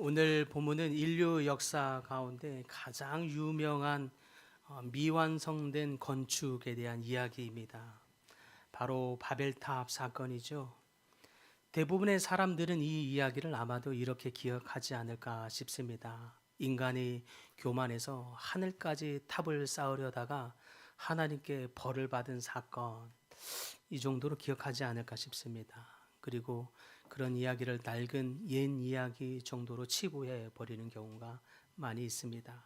오늘 본문은 인류 역사 가운데 가장 유명한 미완성된 건축에 대한 이야기입니다. 바로 바벨탑 사건이죠. 대부분의 사람들은 이 이야기를 아마도 이렇게 기억하지 않을까 싶습니다. 인간이 교만해서 하늘까지 탑을 쌓으려다가 하나님께 벌을 받은 사건, 이 정도로 기억하지 않을까 싶습니다. 그리고 그런 이야기를 낡은 옛 이야기 정도로 치부해 버리는 경우가 많이 있습니다.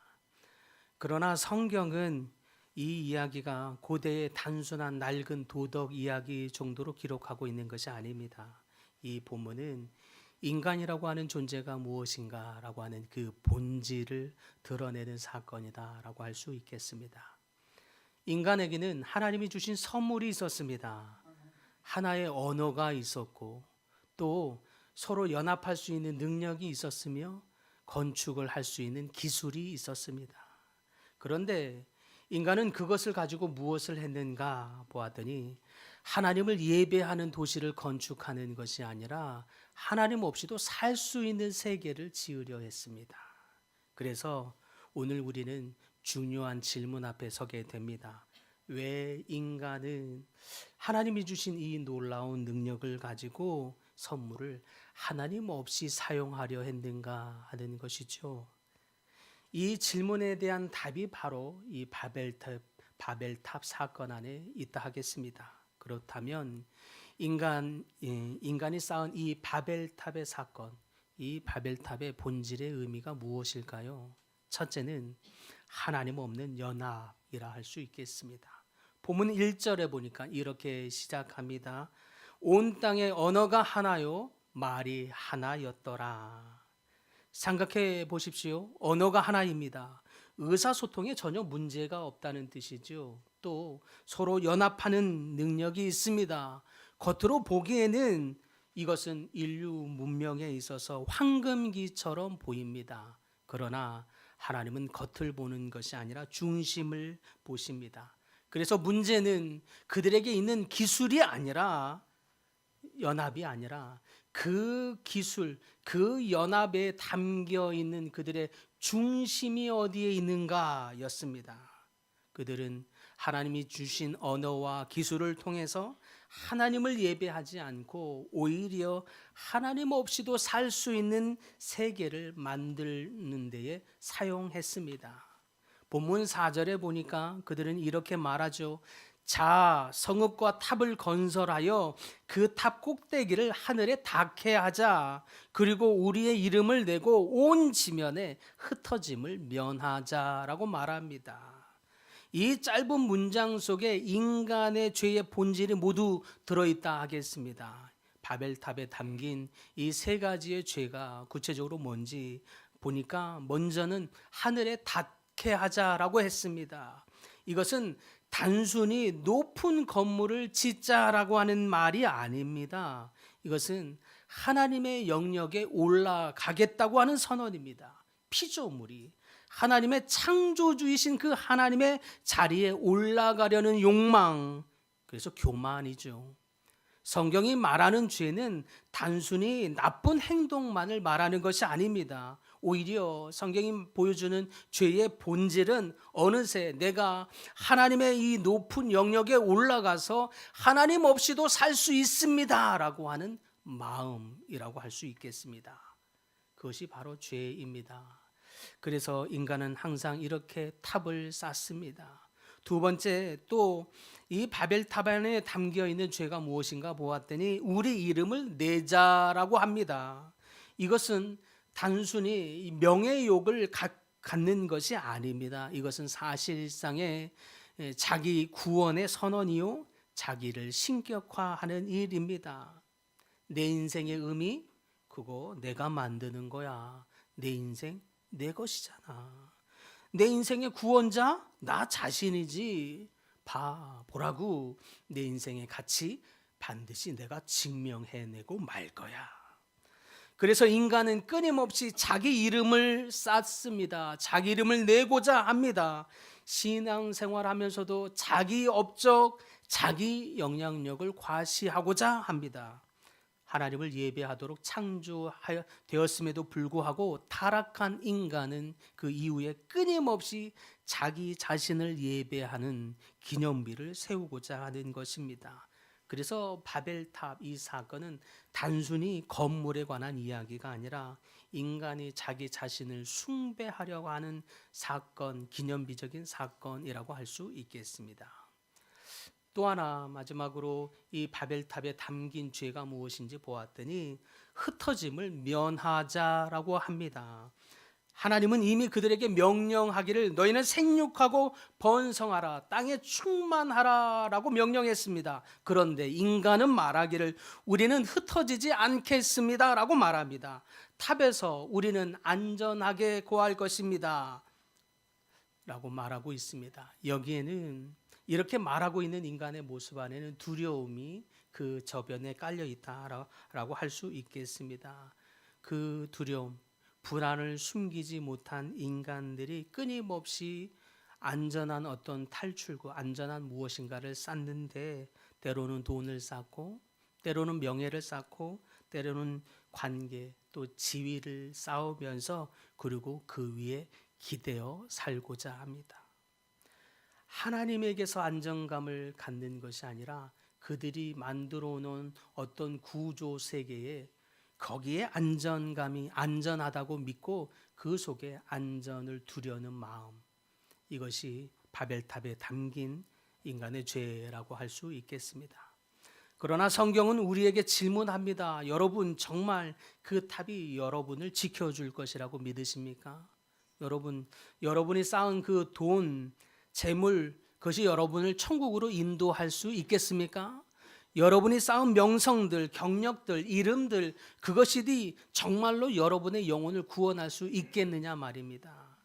그러나 성경은 이 이야기가 고대의 단순한 낡은 도덕 이야기 정도로 기록하고 있는 것이 아닙니다. 이 본문은 인간이라고 하는 존재가 무엇인가라고 하는 그 본질을 드러내는 사건이다라고 할 수 있겠습니다. 인간에게는 하나님이 주신 선물이 있었습니다. 하나의 언어가 있었고 또 서로 연합할 수 있는 능력이 있었으며 건축을 할 수 있는 기술이 있었습니다. 그런데 인간은 그것을 가지고 무엇을 했는가 보았더니 하나님을 예배하는 도시를 건축하는 것이 아니라 하나님 없이도 살 수 있는 세계를 지으려 했습니다. 그래서 오늘 우리는 중요한 질문 앞에 서게 됩니다. 왜 인간은 하나님이 주신 이 놀라운 능력을 가지고 선물을 하나님 없이 사용하려 했는가 하는 것이죠. 이 질문에 대한 답이 바로 이 바벨탑 사건 안에 있다 하겠습니다. 그렇다면 인간이 쌓은 이 바벨탑의 사건, 이 바벨탑의 본질의 의미가 무엇일까요? 첫째는 하나님 없는 연합이라 할 수 있겠습니다. 본문 1절에 보니까 이렇게 시작합니다. 온 땅의 언어가 하나요, 말이 하나였더라. 생각해 보십시오. 언어가 하나입니다. 의사소통에 전혀 문제가 없다는 뜻이죠. 또 서로 연합하는 능력이 있습니다. 겉으로 보기에는 이것은 인류 문명에 있어서 황금기처럼 보입니다. 그러나 하나님은 겉을 보는 것이 아니라 중심을 보십니다. 그래서 문제는 그들에게 있는 기술이 아니라 연합이 아니라 그 기술, 그 연합에 담겨 있는 그들의 중심이 어디에 있는가였습니다. 그들은 하나님이 주신 언어와 기술을 통해서 하나님을 예배하지 않고 오히려 하나님 없이도 살 수 있는 세계를 만드는 데에 사용했습니다. 본문 4절에 보니까 그들은 이렇게 말하죠. 자, 성읍과 탑을 건설하여 그 탑 꼭대기를 하늘에 닿게 하자. 그리고 우리의 이름을 내고 온 지면에 흩어짐을 면하자라고 말합니다. 이 짧은 문장 속에 인간의 죄의 본질이 모두 들어있다 하겠습니다. 바벨탑에 담긴 이 세 가지의 죄가 구체적으로 뭔지 보니까 먼저는 하늘에 닿게 하자라고 했습니다. 이것은 단순히 높은 건물을 짓자라고 하는 말이 아닙니다. 이것은 하나님의 영역에 올라가겠다고 하는 선언입니다. 피조물이 하나님의 창조주이신 그 하나님의 자리에 올라가려는 욕망, 그래서 교만이죠. 성경이 말하는 죄는 단순히 나쁜 행동만을 말하는 것이 아닙니다. 오히려 성경이 보여주는 죄의 본질은 어느새 내가 하나님의 이 높은 영역에 올라가서 하나님 없이도 살 수 있습니다 라고 하는 마음이라고 할 수 있겠습니다. 그것이 바로 죄입니다. 그래서 인간은 항상 이렇게 탑을 쌓습니다. 두 번째, 또 이 바벨탑 안에 담겨 있는 죄가 무엇인가 보았더니 우리 이름을 내자라고 합니다. 이것은 단순히 명예욕을 갖는 것이 아닙니다. 이것은 사실상의 자기 구원의 선언이요, 자기를 신격화하는 일입니다. 내 인생의 의미, 그거 내가 만드는 거야. 내 인생 내 것이잖아. 내 인생의 구원자 나 자신이지. 보라고 내 인생의 가치 반드시 내가 증명해내고 말 거야. 그래서 인간은 끊임없이 자기 이름을 쌓습니다. 자기 이름을 내고자 합니다. 신앙생활하면서도 자기 업적, 자기 영향력을 과시하고자 합니다. 하나님을 예배하도록 창조되었음에도 불구하고 타락한 인간은 그 이후에 끊임없이 자기 자신을 예배하는 기념비를 세우고자 하는 것입니다. 그래서 바벨탑 이 사건은 단순히 건물에 관한 이야기가 아니라 인간이 자기 자신을 숭배하려고 하는 사건, 기념비적인 사건이라고 할 수 있겠습니다. 또 하나 마지막으로 이 바벨탑에 담긴 죄가 무엇인지 보았더니 흩어짐을 면하자라고 합니다. 하나님은 이미 그들에게 명령하기를 너희는 생육하고 번성하라, 땅에 충만하라라고 명령했습니다. 그런데 인간은 말하기를 우리는 흩어지지 않겠습니다라고 말합니다. 탑에서 우리는 안전하게 거할 것입니다 라고 말하고 있습니다. 여기에는 이렇게 말하고 있는 인간의 모습 안에는 두려움이 그 저변에 깔려 있다라고 할 수 있겠습니다. 그 두려움, 불안을 숨기지 못한 인간들이 끊임없이 안전한 어떤 탈출구, 안전한 무엇인가를 쌓는데 때로는 돈을 쌓고 때로는 명예를 쌓고 때로는 관계 또 지위를 쌓으면서 그리고 그 위에 기대어 살고자 합니다. 하나님에게서 안정감을 갖는 것이 아니라 그들이 만들어 놓은 어떤 구조 세계에 거기에 안정감이 안전하다고 믿고 그 속에 안전을 두려는 마음, 이것이 바벨탑에 담긴 인간의 죄라고 할 수 있겠습니다. 그러나 성경은 우리에게 질문합니다. 여러분 정말 그 탑이 여러분을 지켜줄 것이라고 믿으십니까? 여러분이 쌓은 그 돈, 재물, 그것이 여러분을 천국으로 인도할 수 있겠습니까? 여러분이 쌓은 명성들, 경력들, 이름들, 그것이 정말로 여러분의 영혼을 구원할 수 있겠느냐 말입니다.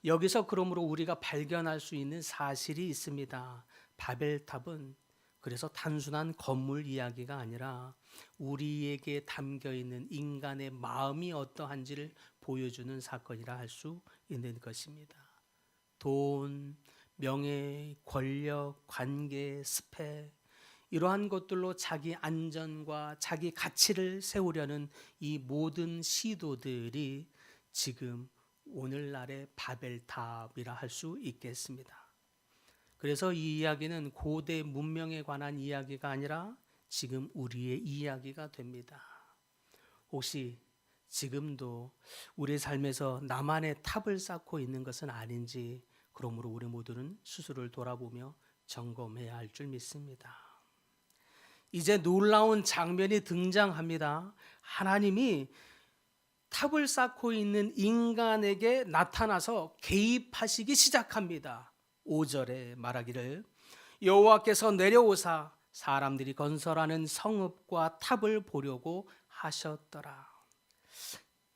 여기서 그러므로 우리가 발견할 수 있는 사실이 있습니다. 바벨탑은 그래서 단순한 건물 이야기가 아니라 우리에게 담겨 있는 인간의 마음이 어떠한지를 보여주는 사건이라 할 수 있는 것입니다. 돈, 명예, 권력, 관계, 스펙, 이러한 것들로 자기 안전과 자기 가치를 세우려는 이 모든 시도들이 지금 오늘날의 바벨탑이라 할 수 있겠습니다. 그래서 이 이야기는 고대 문명에 관한 이야기가 아니라 지금 우리의 이야기가 됩니다. 혹시 지금도 우리 삶에서 나만의 탑을 쌓고 있는 것은 아닌지, 그러므로 우리 모두는 스스로를 돌아보며 점검해야 할 줄 믿습니다. 이제 놀라운 장면이 등장합니다. 하나님이 탑을 쌓고 있는 인간에게 나타나서 개입하시기 시작합니다. 5절에 말하기를 여호와께서 내려오사 사람들이 건설하는 성읍과 탑을 보려고 하셨더라.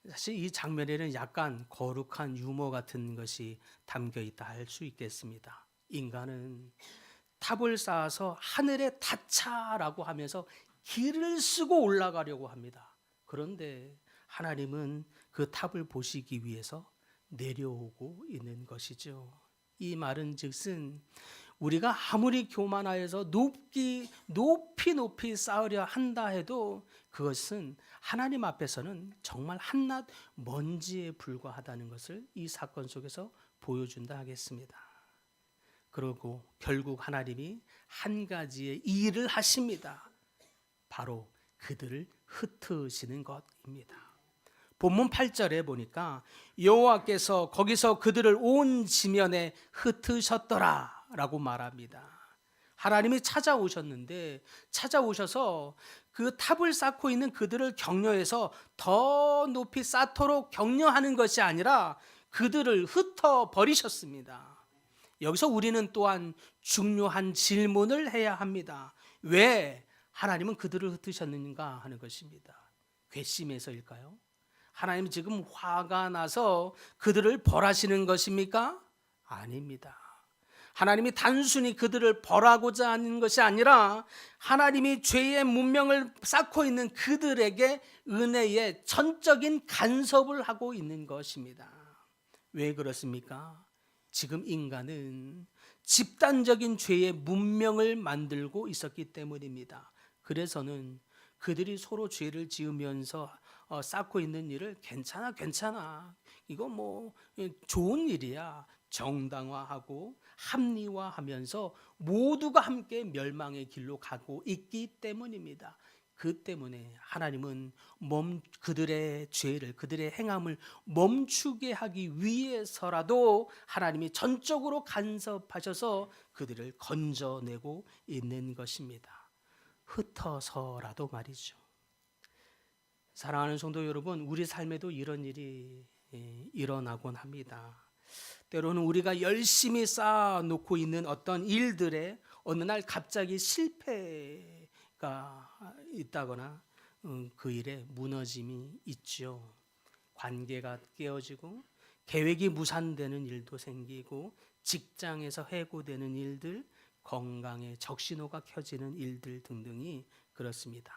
사실 이 장면에는 약간 거룩한 유머 같은 것이 담겨 있다 할 수 있겠습니다. 인간은 탑을 쌓아서 하늘에 닿자라고 하면서 길을 쓰고 올라가려고 합니다. 그런데 하나님은 그 탑을 보시기 위해서 내려오고 있는 것이죠. 이 말은 즉슨 우리가 아무리 교만하여서 높이 쌓으려 한다 해도 그것은 하나님 앞에서는 정말 한낱 먼지에 불과하다는 것을 이 사건 속에서 보여준다 하겠습니다. 그리고 결국 하나님이 한 가지의 일을 하십니다. 바로 그들을 흩으시는 것입니다. 본문 8절에 보니까 여호와께서 거기서 그들을 온 지면에 흩으셨더라 라고 말합니다. 하나님이 찾아오셨는데 찾아오셔서 그 탑을 쌓고 있는 그들을 격려해서 더 높이 쌓도록 격려하는 것이 아니라 그들을 흩어 버리셨습니다. 여기서 우리는 또한 중요한 질문을 해야 합니다. 왜 하나님은 그들을 흩으셨는가 하는 것입니다. 괘씸해서일까요? 하나님 지금 화가 나서 그들을 벌하시는 것입니까? 아닙니다. 하나님이 단순히 그들을 벌하고자 하는 것이 아니라 하나님이 죄의 문명을 쌓고 있는 그들에게 은혜의 전적인 간섭을 하고 있는 것입니다. 왜 그렇습니까? 지금 인간은 집단적인 죄의 문명을 만들고 있었기 때문입니다. 그래서는 그들이 서로 죄를 지으면서 쌓고 있는 일을 괜찮아. 이거 뭐 좋은 일이야. 정당화하고 합리화하면서 모두가 함께 멸망의 길로 가고 있기 때문입니다. 그 때문에 하나님은 그들의 죄를, 그들의 행함을 멈추게 하기 위해서라도 하나님이 전적으로 간섭하셔서 그들을 건져내고 있는 것입니다. 흩어서라도 말이죠. 사랑하는 성도 여러분, 우리 삶에도 이런 일이 일어나곤 합니다. 때로는 우리가 열심히 쌓아놓고 있는 어떤 일들에 어느 날 갑자기 실패가 있다거나 그 일에 무너짐이 있죠. 관계가 깨어지고 계획이 무산되는 일도 생기고 직장에서 해고되는 일들, 건강에 적신호가 켜지는 일들 등등이 그렇습니다.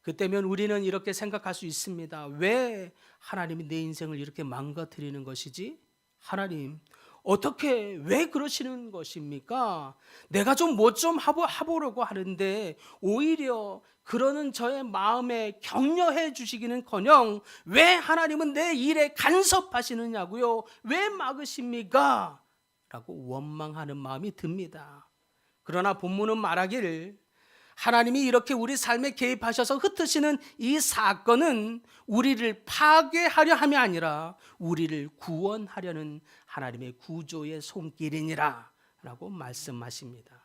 그때면 우리는 이렇게 생각할 수 있습니다. 왜 하나님이 내 인생을 이렇게 망가뜨리는 것이지? 하나님, 어떻게 왜 그러시는 것입니까? 내가 좀 뭐 좀 해보려고 하는데 오히려 그러는 저의 마음에 격려해 주시기는커녕 왜 하나님은 내 일에 간섭하시느냐고요? 왜 막으십니까? 라고 원망하는 마음이 듭니다. 그러나 본문은 말하기를 하나님이 이렇게 우리 삶에 개입하셔서 흩으시는 이 사건은 우리를 파괴하려 함이 아니라 우리를 구원하려는 하나님의 구조의 손길이니라 라고 말씀하십니다.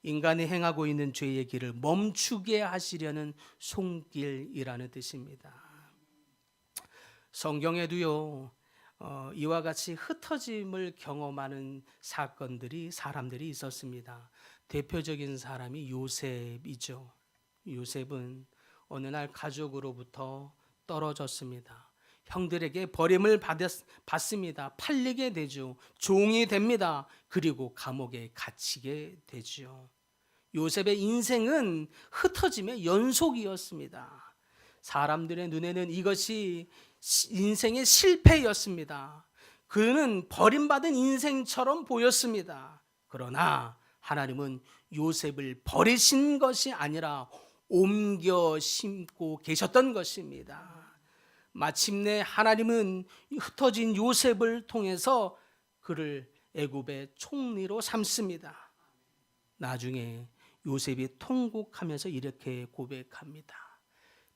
인간이 행하고 있는 죄의 길을 멈추게 하시려는 손길이라는 뜻입니다. 성경에도요, 이와 같이 흩어짐을 경험하는 사람들이 있었습니다. 대표적인 사람이 요셉이죠. 요셉은 어느 날 가족으로부터 떨어졌습니다. 형들에게 버림을 받습니다. 팔리게 되죠. 종이 됩니다. 그리고 감옥에 갇히게 되죠. 요셉의 인생은 흩어짐의 연속이었습니다. 사람들의 눈에는 이것이 인생의 실패였습니다. 그는 버림받은 인생처럼 보였습니다. 그러나 하나님은 요셉을 버리신 것이 아니라 옮겨 심고 계셨던 것입니다. 마침내 하나님은 흩어진 요셉을 통해서 그를 애굽의 총리로 삼습니다. 나중에 요셉이 통곡하면서 이렇게 고백합니다.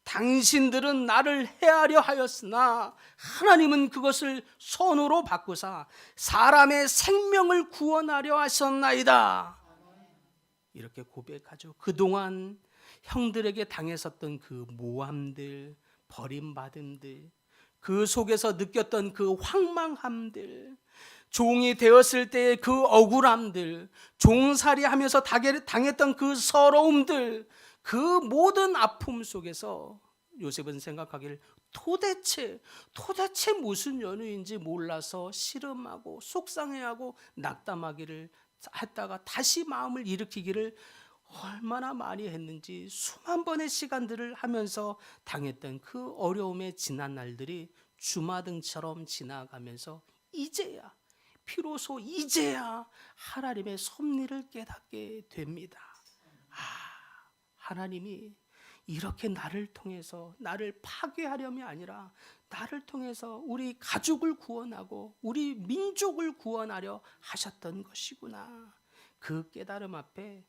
당신들은 나를 해하려 하였으나 하나님은 그것을 선으로 바꾸사 사람의 생명을 구원하려 하셨나이다. 이렇게 고백하죠. 그동안 형들에게 당했었던 그 모함들, 버림받음들, 그 속에서 느꼈던 그 황망함들, 종이 되었을 때의 그 억울함들, 종살이하면서 당했던 그 서러움들, 그 모든 아픔 속에서 요셉은 생각하기를 도대체 무슨 연유인지 몰라서 시름하고 속상해하고 낙담하기를 했다가 다시 마음을 일으키기를 얼마나 많이 했는지 수만 번의 시간들을 하면서 당했던 그 어려움의 지난 날들이 주마등처럼 지나가면서 비로소 이제야 하나님의 섭리를 깨닫게 됩니다. 하나님이 이렇게 나를 통해서 나를 파괴하려면 아니라 나를 통해서 우리 가족을 구원하고 우리 민족을 구원하려 하셨던 것이구나. 그 깨달음 앞에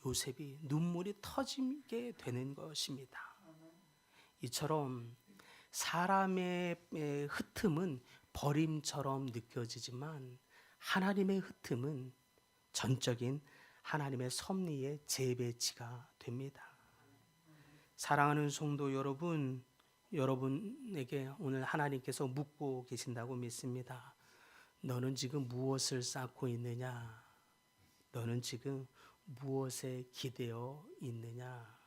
요셉이 눈물이 터지게 되는 것입니다. 이처럼 사람의 흩음은 버림처럼 느껴지지만 하나님의 흩음은 전적인 하나님의 섭리의 재배치가 됩니다. 사랑하는 성도 여러분, 여러분에게 오늘 하나님께서 묻고 계신다고 믿습니다. 너는 지금 무엇을 쌓고 있느냐? 너는 지금 무엇에 기대어 있느냐?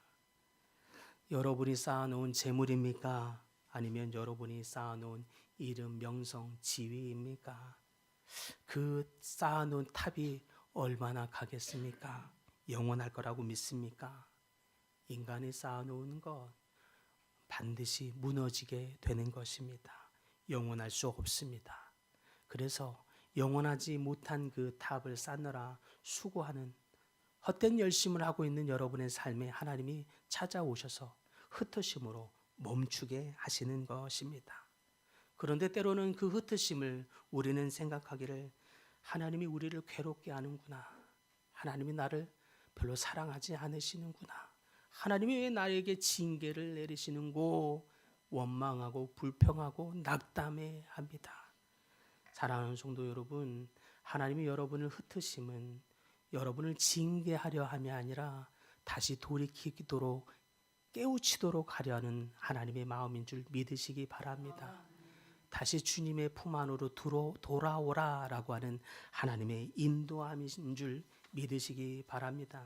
여러분이 쌓아놓은 재물입니까? 아니면 여러분이 쌓아놓은 이름, 명성, 지위입니까? 그 쌓아놓은 탑이 얼마나 가겠습니까? 영원할 거라고 믿습니까? 인간이 쌓아놓은 것 반드시 무너지게 되는 것입니다. 영원할 수 없습니다. 그래서 영원하지 못한 그 탑을 쌓느라 수고하는 헛된 열심을 하고 있는 여러분의 삶에 하나님이 찾아오셔서 흩으심으로 멈추게 하시는 것입니다. 그런데 때로는 그 흩으심을 우리는 생각하기를 하나님이 우리를 괴롭게 하는구나. 하나님이 나를 별로 사랑하지 않으시는구나. 하나님이 왜 나에게 징계를 내리시는고 원망하고 불평하고 낙담해 합니다. 사랑하는 성도 여러분, 하나님이 여러분을 흩으심은 여러분을 징계하려 함이 아니라 다시 돌이키도록 깨우치도록 하려는 하나님의 마음인 줄 믿으시기 바랍니다. 다시 주님의 품 안으로 돌아오라라고 하는 하나님의 인도함인 줄 믿으시기 바랍니다.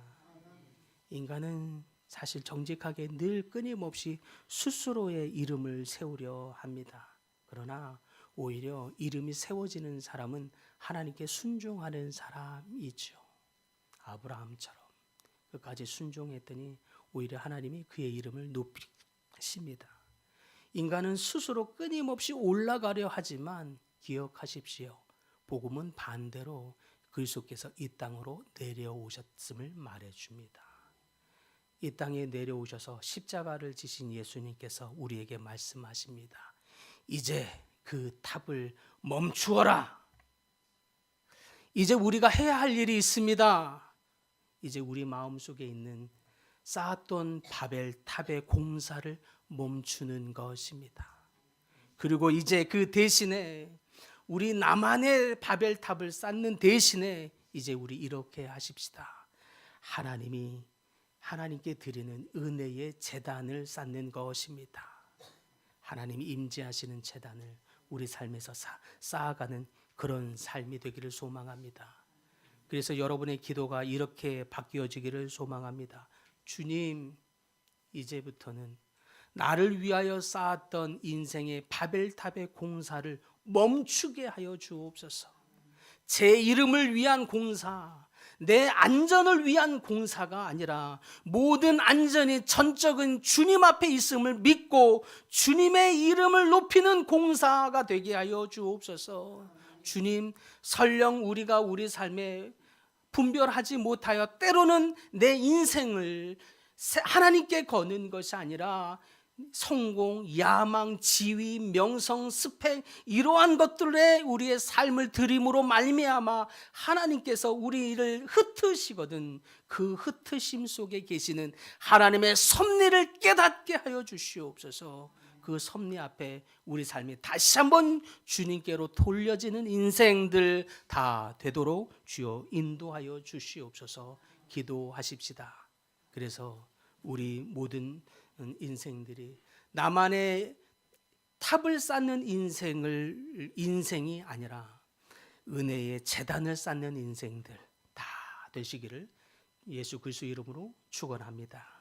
인간은 사실 정직하게 늘 끊임없이 스스로의 이름을 세우려 합니다. 그러나 오히려 이름이 세워지는 사람은 하나님께 순종하는 사람이죠. 아브라함처럼 끝까지 순종했더니 오히려 하나님이 그의 이름을 높이십니다. 인간은 스스로 끊임없이 올라가려 하지만 기억하십시오. 복음은 반대로 그리스도께서 이 땅으로 내려오셨음을 말해줍니다. 이 땅에 내려오셔서 십자가를 지신 예수님께서 우리에게 말씀하십니다. 이제 그 탑을 멈추어라. 이제 우리가 해야 할 일이 있습니다. 이제 우리 마음속에 있는 쌓았던 바벨탑의 공사를 멈추는 것입니다. 그리고 이제 그 대신에 우리 나만의 바벨탑을 쌓는 대신에 이제 우리 이렇게 하십시다. 하나님께 드리는 은혜의 제단을 쌓는 것입니다. 하나님이 임재하시는 제단을 우리 삶에서 쌓아가는 그런 삶이 되기를 소망합니다. 그래서 여러분의 기도가 이렇게 바뀌어지기를 소망합니다. 주님, 이제부터는 나를 위하여 쌓았던 인생의 바벨탑의 공사를 멈추게 하여 주옵소서. 제 이름을 위한 공사, 내 안전을 위한 공사가 아니라 모든 안전이 전적인 주님 앞에 있음을 믿고 주님의 이름을 높이는 공사가 되게 하여 주옵소서. 주님, 설령 우리가 우리 삶에 분별하지 못하여 때로는 내 인생을 하나님께 거는 것이 아니라 성공, 야망, 지위, 명성, 스펙 이러한 것들에 우리의 삶을 드림으로 말미암아 하나님께서 우리를 흩으시거든 그 흩으심 속에 계시는 하나님의 섭리를 깨닫게 하여 주시옵소서. 그 섭리 앞에 우리 삶이 다시 한번 주님께로 돌려지는 인생들 다 되도록 주여 인도하여 주시옵소서. 기도하십시다. 그래서 우리 모든 인생들이 나만의 탑을 쌓는 인생이 아니라 은혜의 제단을 쌓는 인생들 다 되시기를 예수 그리스도 이름으로 축원합니다.